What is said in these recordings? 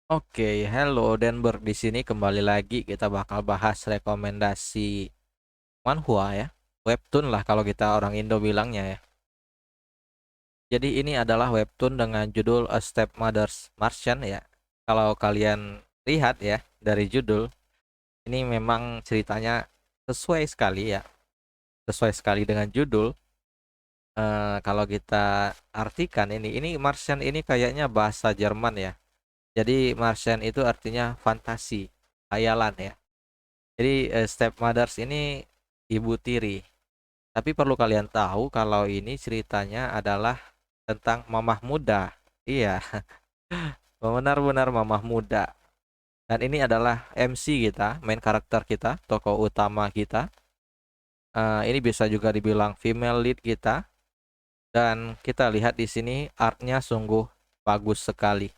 Oke, hello Denver. Di sini kembali lagi kita bakal bahas rekomendasi manhwa ya. Webtoon lah kalau kita orang Indo bilangnya ya. Jadi ini adalah webtoon dengan judul A Stepmother's Martian ya. Kalau kalian lihat ya dari judul, ini memang ceritanya sesuai sekali ya. Sesuai sekali dengan judul. Kalau kita artikan ini Martian ini kayaknya bahasa Jerman ya. Jadi Martian itu artinya fantasi, hayalan ya. Jadi stepmothers ini ibu tiri. Tapi perlu kalian tahu kalau ini ceritanya adalah tentang mamah muda. Iya, benar-benar mamah muda. Dan ini adalah MC kita, main karakter kita, tokoh utama kita. Ini bisa juga dibilang female lead kita. Dan kita lihat di sini artnya sungguh bagus sekali.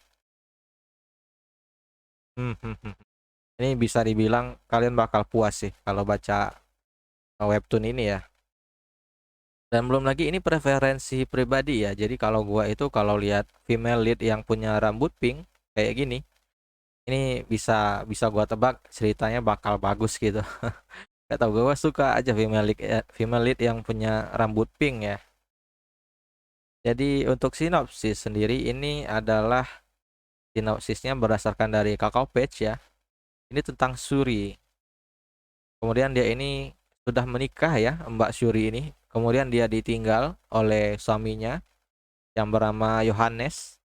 Hmm, hmm, hmm. Ini bisa dibilang kalian bakal puas sih kalau baca webtoon ini ya. Dan belum lagi ini preferensi pribadi ya. Jadi kalau gua itu kalau lihat female lead yang punya rambut pink kayak gini, ini bisa bisa gua tebak ceritanya bakal bagus gitu. Gak tau, gua suka aja female lead yang punya rambut pink ya. Jadi untuk sinopsis sendiri ini adalah sinopsisnya berdasarkan dari Kakao Page ya. Ini tentang Suri. Kemudian dia ini sudah menikah ya, Mbak Suri ini. Kemudian dia ditinggal oleh suaminya yang bernama Yohanes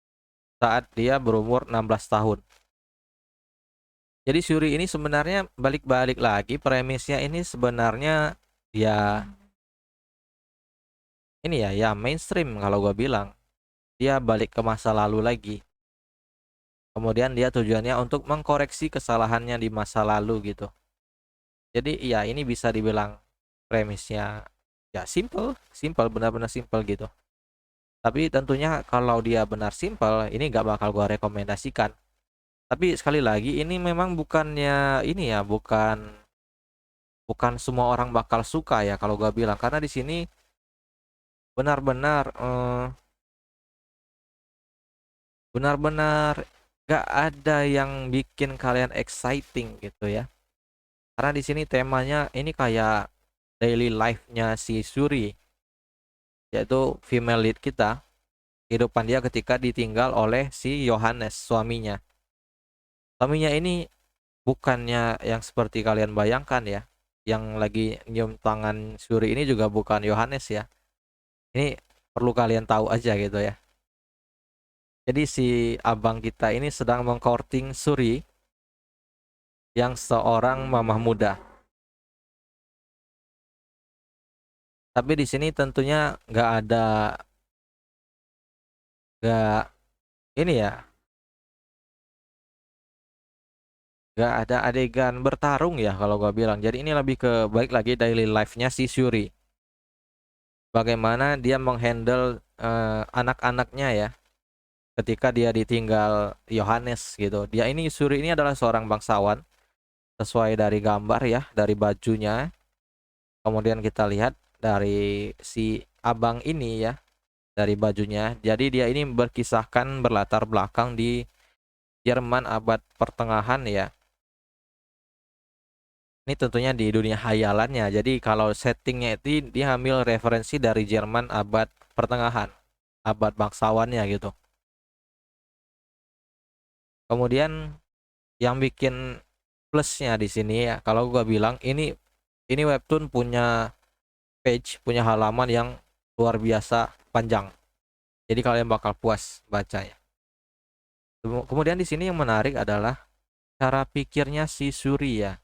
saat dia berumur 16 tahun. Jadi Shuri ini sebenarnya balik-balik lagi premisnya ini sebenarnya ya ini ya mainstream kalau gua bilang. Dia balik ke masa lalu lagi. Kemudian dia tujuannya untuk mengkoreksi kesalahannya di masa lalu gitu. Jadi ya ini bisa dibilang premisnya ya simple, simple benar-benar simple gitu. Tapi tentunya kalau dia benar simple, ini gak bakal gua rekomendasikan. Tapi sekali lagi ini memang bukannya ini ya, bukan bukan semua orang bakal suka ya kalau gua bilang karena di sini benar-benar benar-benar gak ada yang bikin kalian exciting gitu ya. Karena di sini temanya ini kayak daily life-nya si Suri, yaitu female lead kita, kehidupan dia ketika ditinggal oleh si Yohanes suaminya. Suaminya ini bukannya yang seperti kalian bayangkan ya. Yang lagi nyium tangan Suri ini juga bukan Yohanes ya. Ini perlu kalian tahu aja gitu ya. Jadi si abang kita ini sedang mengcourting Suri yang seorang mamah muda. Tapi di sini tentunya nggak ini ya, nggak ada adegan bertarung ya kalau gua bilang. Jadi ini lebih ke baik lagi daily life-nya si Suri. Bagaimana dia menghandle anak-anaknya ya ketika dia ditinggal Yohanes gitu. Dia ini Suri ini adalah seorang bangsawan sesuai dari gambar ya, dari bajunya. Kemudian kita lihat dari si abang ini ya, dari bajunya. Jadi dia ini berkisahkan berlatar belakang di Jerman abad pertengahan ya. Ini tentunya di dunia hayalannya. Jadi kalau settingnya itu dia ambil referensi dari Jerman abad pertengahan, abad bangsawannya gitu. Kemudian yang bikin plusnya di sini ya, kalau gua bilang ini webtoon punya page, punya halaman yang luar biasa panjang. Jadi kalian bakal puas bacanya. Kemudian di sini yang menarik adalah cara pikirnya si Surya.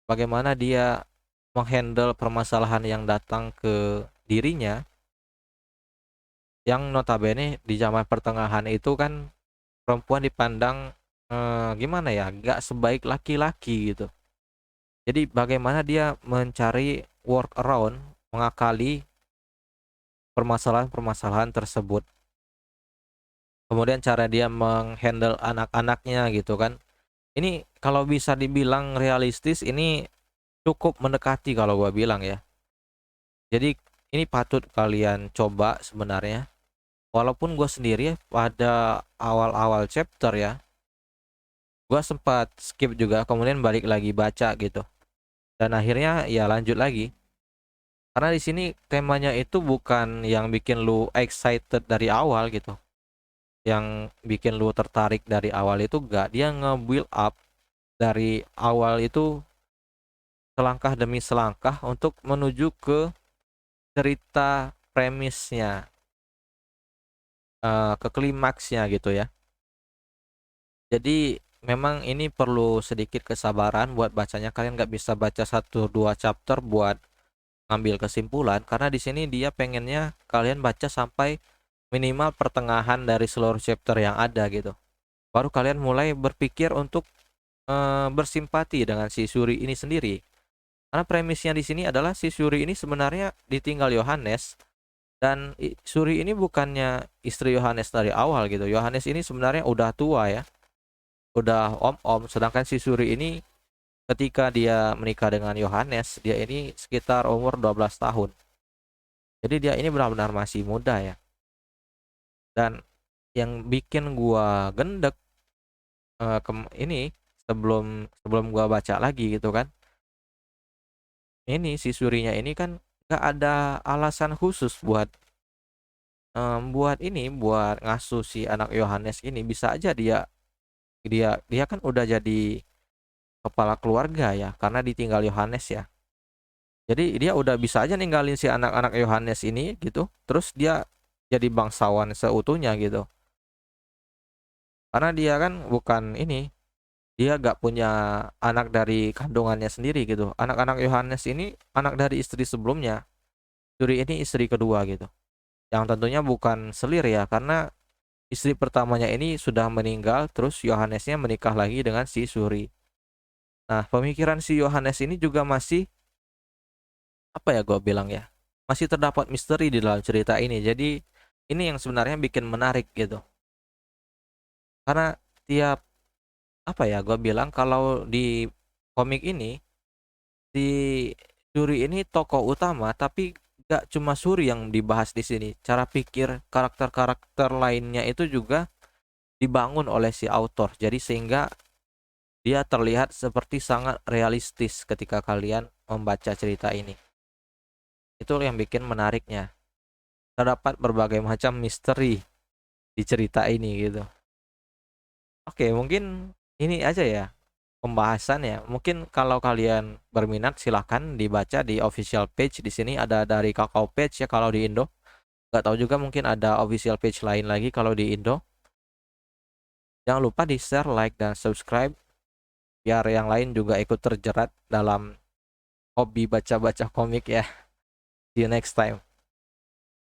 Bagaimana dia menghandle permasalahan yang datang ke dirinya yang notabene di zaman pertengahan itu kan perempuan dipandang gimana ya, gak sebaik laki-laki gitu. Jadi bagaimana dia mencari workaround, mengakali permasalahan-permasalahan tersebut. Kemudian cara dia menghandle anak-anaknya gitu kan. Ini kalau bisa dibilang realistis ini cukup mendekati kalau gua bilang ya. Jadi ini patut kalian coba sebenarnya. Walaupun gua sendiri pada awal-awal chapter ya, Gua sempat skip juga, kemudian balik lagi baca gitu. Dan akhirnya ya lanjut lagi. Karena di sini temanya itu bukan yang bikin lu excited dari awal gitu. Yang bikin lu tertarik dari awal itu enggak, dia nge-build up dari awal itu selangkah demi selangkah untuk menuju ke cerita premisnya, ke klimaksnya gitu ya. Jadi memang ini perlu sedikit kesabaran buat bacanya. Kalian nggak bisa baca 1-2 chapter buat ngambil kesimpulan, karena di sini dia pengennya kalian baca sampai minimal pertengahan dari seluruh chapter yang ada gitu. Baru kalian mulai berpikir untuk bersimpati dengan si Suri ini sendiri. Karena premisnya di sini adalah si Suri ini sebenarnya ditinggal Yohanes, dan Suri ini bukannya istri Yohanes dari awal gitu. Yohanes ini sebenarnya udah tua ya, udah om-om, sedangkan si Suri ini ketika dia menikah dengan Yohanes, dia ini sekitar umur 12 tahun. Jadi dia ini benar-benar masih muda ya. Dan yang bikin gua gendek ini sebelum sebelum gua baca lagi gitu kan. Ini si Surinya ini kan gak ada alasan khusus buat buat ngasuh si anak Yohanes ini. Bisa aja dia dia dia kan udah jadi kepala keluarga ya, karena ditinggal Yohanes ya. Jadi dia udah bisa aja ninggalin si anak-anak Yohanes ini gitu, terus dia jadi bangsawan seutuhnya gitu. Karena dia kan bukan ini, dia gak punya anak dari kandungannya sendiri gitu. Anak-anak Yohanes ini anak dari istri sebelumnya. Suri ini istri kedua gitu. Yang tentunya bukan selir ya, karena istri pertamanya ini sudah meninggal, terus Yohanesnya menikah lagi dengan si Suri. Nah, pemikiran si Yohanes ini juga masih, apa ya gue bilang ya, masih terdapat misteri di dalam cerita ini. Jadi ini yang sebenarnya bikin menarik gitu. Karena tiap, apa ya gue bilang, kalau di komik ini si Suri ini tokoh utama, tapi gak cuma Suri yang dibahas di sini. Cara pikir karakter-karakter lainnya itu juga dibangun oleh si author. Jadi sehingga dia terlihat seperti sangat realistis ketika kalian membaca cerita ini. Itu yang bikin menariknya. Terdapat berbagai macam misteri di cerita ini gitu. Oke, mungkin ini aja ya pembahasan ya. Mungkin kalau kalian berminat silahkan dibaca di official page. Di sini ada dari Kakao Page ya kalau di Indo. Gak tahu juga, mungkin ada official page lain lagi kalau di Indo. Jangan lupa di share, like, dan subscribe biar yang lain juga ikut terjerat dalam hobi baca-baca komik ya. See you next time.